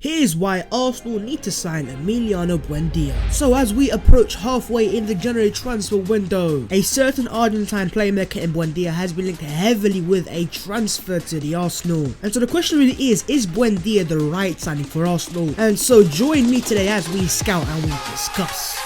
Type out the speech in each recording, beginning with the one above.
Here's why Arsenal need to sign Emi Buendia. So as we approach halfway in the January transfer window, a certain Argentine playmaker in Buendia has been linked heavily with a transfer to the Arsenal. And so the question really is Buendia the right signing for Arsenal? And so join me today as we scout and we discuss.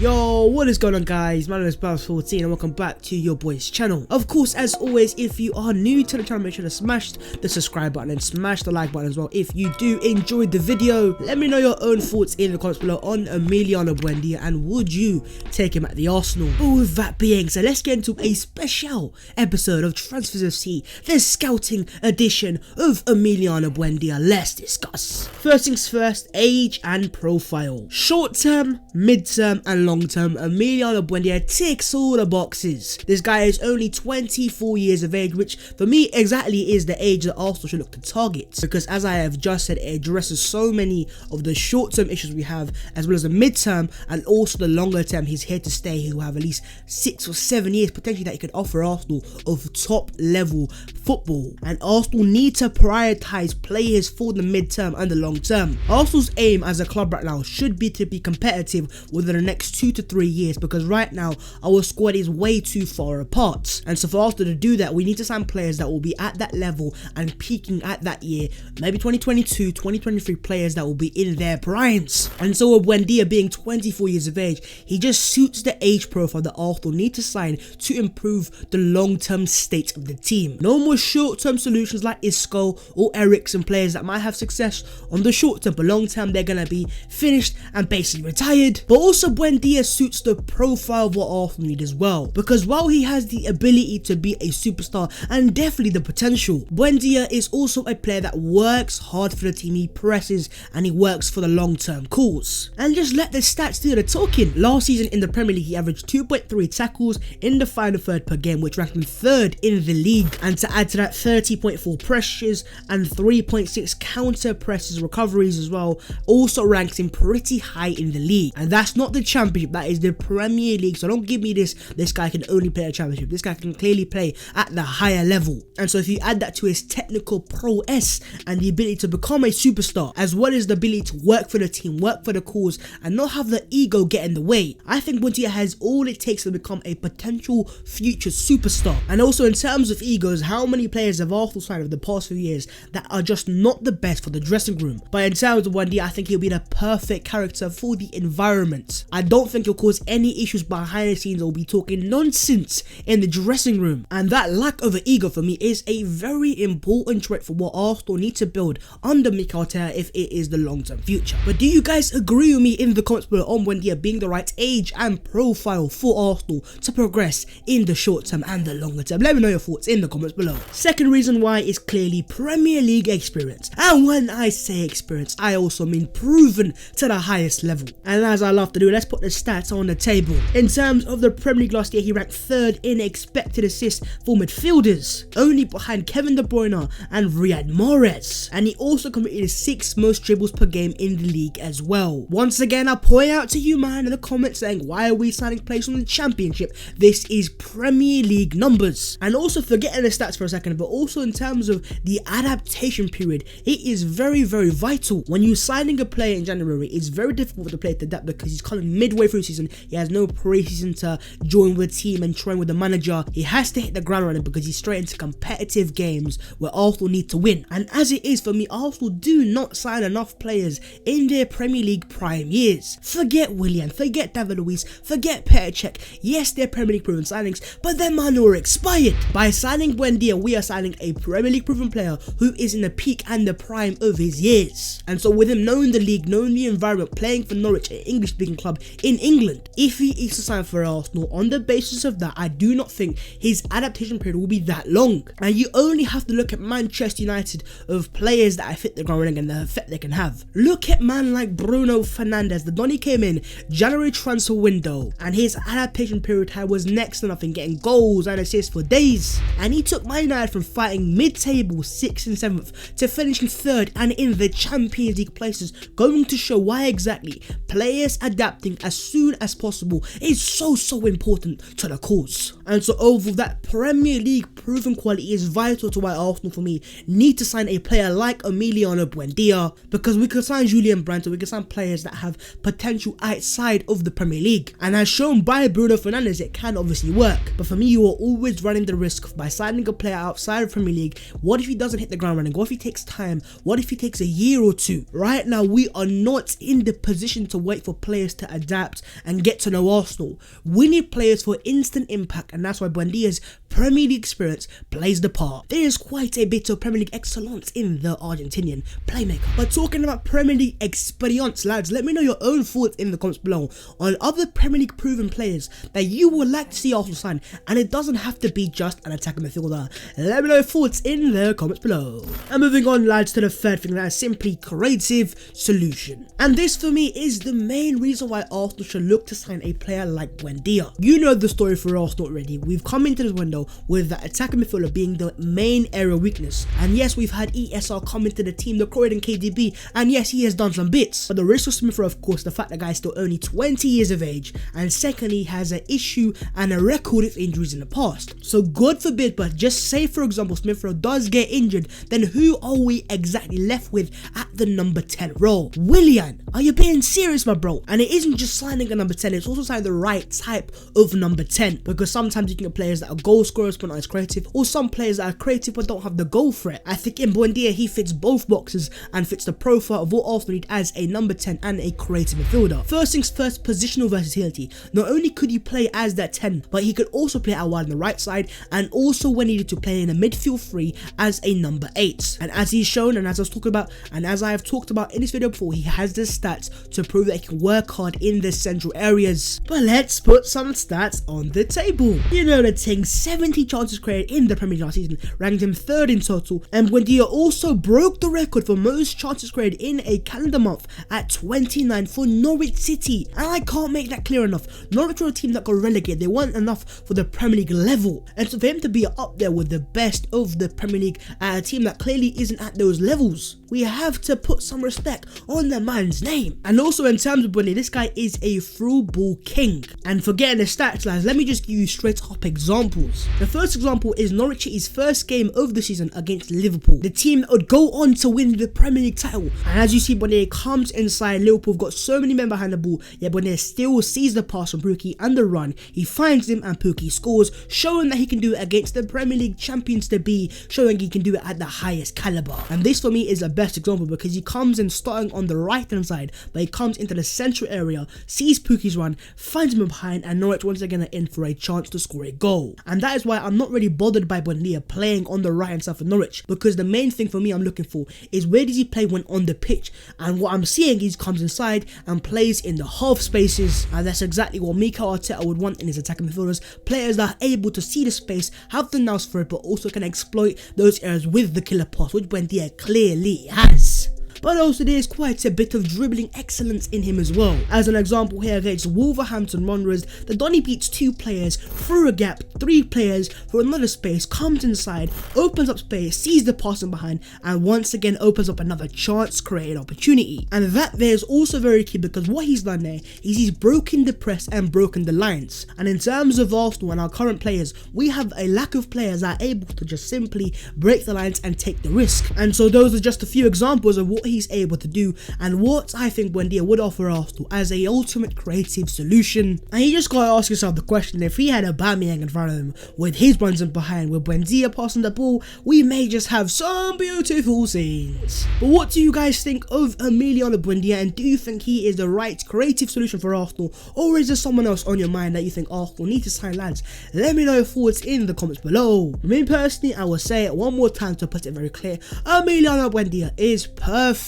Yo, what is going on, guys? My name is Bowers14 and welcome back to your boy's channel. Of course, as always, if you are new to the channel, make sure to smash the subscribe button and smash the like button as well. If you do enjoy the video, let me know your own thoughts in the comments below on Emi Buendia and would you take him at the Arsenal? But with that being said, let's get into a special episode of Transfers FC, the scouting edition of Emi Buendia. Let's discuss. First things first, age and profile. Short term, mid term and long term, Emi Buendia ticks all the boxes. This guy is only 24 years of age, which for me exactly is the age that Arsenal should look to target, because as I have just said, it addresses so many of the short term issues we have, as well as the mid term and also the longer term. He's here to stay. He will have at least 6 or 7 years potentially that he could offer Arsenal of top level football, and Arsenal need to prioritize players for the mid term and the long term. Arsenal's aim as a club right now should be to be competitive within the next 2 to 3 years, because right now our squad is way too far apart, and so for Arsenal to do that, we need to sign players that will be at that level and peaking at that year, maybe 2022, 2023 players that will be in their primes. And so with Buendia being 24 years of age, he just suits the age profile that Arsenal need to sign to improve the long-term state of the team. No more short-term solutions like Isco or Eriksen, players that might have success on the short term, but long term they're gonna be finished and basically retired. But also Buendia suits the profile of what Arsenal need as well, because while he has the ability to be a superstar and definitely the potential, Buendia is also a player that works hard for the team. He presses and he works for the long-term cause. And just let the stats do the talking. Last season in the Premier League, he averaged 2.3 tackles in the final third per game, which ranked him 3rd in the league, and to add to that, 30.4 pressures and 3.6 counter presses recoveries as well, also ranks him pretty high in the league. And that's not the championship, that is the Premier League. So don't give me this guy can only play a championship. This guy can clearly play at the higher level. And so if you add that to his technical prowess and the ability to become a superstar, as well as the ability to work for the team, work for the cause, and not have the ego get in the way, I think Buendia has all it takes to become a potential future superstar. And also in terms of egos, how many players have Arsenal signed over the past few years that are just not the best for the dressing room? But in terms of Buendia, I think he'll be the perfect character for the environment. I don't think he'll cause any issues behind the scenes or be talking nonsense in the dressing room. And that lack of an ego for me is a very important trait for what Arsenal need to build under Mikel Arteta if it is the long-term future. But do you guys agree with me in the comments below on Buendia being the right age and profile for Arsenal to progress in the short term and the longer term? Let me know your thoughts in the comments below. Second reason why is clearly Premier League experience. And when I say experience, I also mean proven to the highest level. And as I love to do, let's put the stats on the table. In terms of the Premier League last year, he ranked 3rd in expected assists for midfielders, only behind Kevin De Bruyne and Riyad Mahrez. And he also completed his 6th most dribbles per game in the league as well. Once again, I point out to you, man, in the comments saying, why are we signing players from the Championship? This is Premier League numbers. And also forgetting the stats for a second, but also in terms of the adaptation period, it is very, very vital. When you're signing a player in January, it's very difficult for the player to adapt because he's coming midway through the season. He has no pre-season to join with the team and train with the manager. He has to hit the ground running because he's straight into competitive games where Arsenal need to win. And as it is for me, Arsenal do not sign enough players in their Premier League prime years. Forget Willian, forget David Luiz, forget Petr Cech. Yes, they're Premier League proven signings, but their man are expired. By signing Buendia, we are signing a Premier League proven player who is in the peak and the prime of his years. And so with him knowing the league, knowing the environment, playing for Norwich, an English speaking club in England, if he is to sign for Arsenal, on the basis of that, I do not think his adaptation period will be that long. And you only have to look at Manchester United of players that I fit the ground running and the effect they can have. Look at man like Bruno Fernandes. The Donny came in January transfer window and his adaptation period was next to nothing, getting goals and assists for days. And he took Man United from fighting mid-table 6th and 7th to finishing 3rd and in the Champions League places, going to show why exactly players adapting as soon as possible is so important to the cause. And so overall, that Premier League proven quality is vital to why Arsenal, for me, need to sign a player like Emiliano Buendia, because we could sign Julian Brandt, we could sign players that have potential outside of the Premier League, and as shown by Bruno Fernandes, it can obviously work. But for me, you are always running the risk by signing a player outside of Premier League. What if he doesn't hit the ground running? What if he takes time? What if he takes a year or two? Right now, we are not in the position to wait for players to adapt and get to know Arsenal. We need players for instant impact, and that's why Buendia's Premier League experience plays the part. There is quite a bit of Premier League excellence in the Argentinian playmaker. But talking about Premier League experience, lads, let me know your own thoughts in the comments below on other Premier League proven players that you would like to see Arsenal sign, and it doesn't have to be just an attacking midfielder. Let me know your thoughts in the comments below. And moving on, lads, to the third thing, that is simply creative solution. And this for me is the main reason why Arsenal should look to sign a player like Buendia. You know the story for Arsenal already. We've come into this window with the attacking midfielder being the main area weakness. And yes, we've had ESR come into the team, the Croydon KDB, and yes, he has done some bits. But the risk of Smith, of course, the fact that the guy is still only 20 years of age, and secondly, has an issue and a record of injuries in the past. So God forbid, but just say for example Smith Rowe does get injured, then who are we exactly left with at the number 10 role? Willian, are you being serious, my bro? And it isn't just signing a number 10, it's also signing the right type of number 10, because sometimes you can get players that are goal scorers but not as creative, or some players that are creative but don't have the goal threat. I think in Buendia he fits both boxes and fits the profile of what Arsenal need as a number 10 and a creative midfielder. First things first, positional versatility. Not only could he play as that 10, but he could also play out wide on the right side, and also when needed to play in a midfield 3 as a number 8. And as he's shown, and as I was talking about, and as I have talked about in this video before, he has the stats to prove that he can work hard in the central areas. But let's put some stats on the table. You know the thing, 70 chances created in the Premier League last season, ranked him 3rd in total, and Buendia also broke the record for most chances created in a calendar month at 29 for Norwich City. And I can't make that clear enough. Norwich were a team that got relegated, they weren't enough for the Premier League level, and so for him to be up there with the best of the Premier League at a team that clearly isn't at those levels, we have to put some respect on the man's name. And also in terms of Buendia, this guy is a through ball king. And forgetting the stats, lads, let me just give you straight up examples. The first example is Norwich City's first game of the season against Liverpool, the team that would go on to win the Premier League title. And as you see, Buendia comes inside, Liverpool have got so many men behind the ball, yet Buendia still sees the pass from Pukki and the run. He finds him and Pukki scores, showing that he can do it against the Premier League champions to be, showing he can do it at the highest caliber. And this for me is the best example, because he comes in starting on the right hand side, but he comes into the central area, sees Pukki's run, finds him behind, and Norwich once again are in for a chance to score a goal. And that is why I'm not really bothered by Buendia playing on the right hand side for Norwich, because the main thing for me I'm looking for is where does he play when on the pitch, and what I'm seeing is he comes inside and plays in the half spaces, and that's exactly what Mikel Arteta would want in his attacking midfielders, players that are able to see the space, have the nous for it, but also can exploit those areas with the killer pass, which Buendia clearly has. But also there is quite a bit of dribbling excellence in him as well. As an example here against Wolverhampton Wanderers, the Donny beats 2 players through a gap, 3 players for another space, comes inside, opens up space, sees the passing behind, and once again opens up another chance created opportunity. And that there is also very key, because what he's done there is he's broken the press and broken the lines. And in terms of Arsenal and our current players, we have a lack of players that are able to just simply break the lines and take the risk. And so those are just a few examples of what he's able to do and what I think Buendia would offer Arsenal as a ultimate creative solution. And you just gotta ask yourself the question, if he had Aubameyang in front of him with his runs in behind, with Buendia passing the ball, we may just have some beautiful scenes. But what do you guys think of Emiliano Buendia, and do you think he is the right creative solution for Arsenal, or is there someone else on your mind that you think Arsenal need to sign, lads? Let me know your thoughts in the comments below. Me personally, I will say it one more time to put it very clear, Emiliano Buendia is perfecto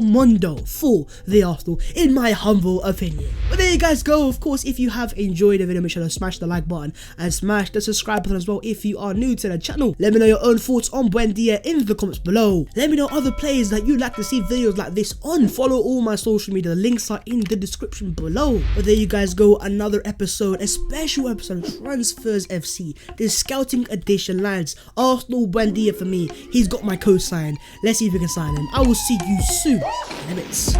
mundo for the Arsenal, in my humble opinion. But there you guys go. Of course, if you have enjoyed the video, make sure to smash the like button and smash the subscribe button as well if you are new to the channel. Let me know your own thoughts on Buendia in the comments below. Let me know other players that you'd like to see videos like this on. Follow all my social media, the links are in the description below. But there you guys go, another episode, a special episode of Transfers FC, the scouting edition, lads. Arsenal Buendia for me, he's got my co-sign. Let's see if we can sign him. I will see you soon. Limits.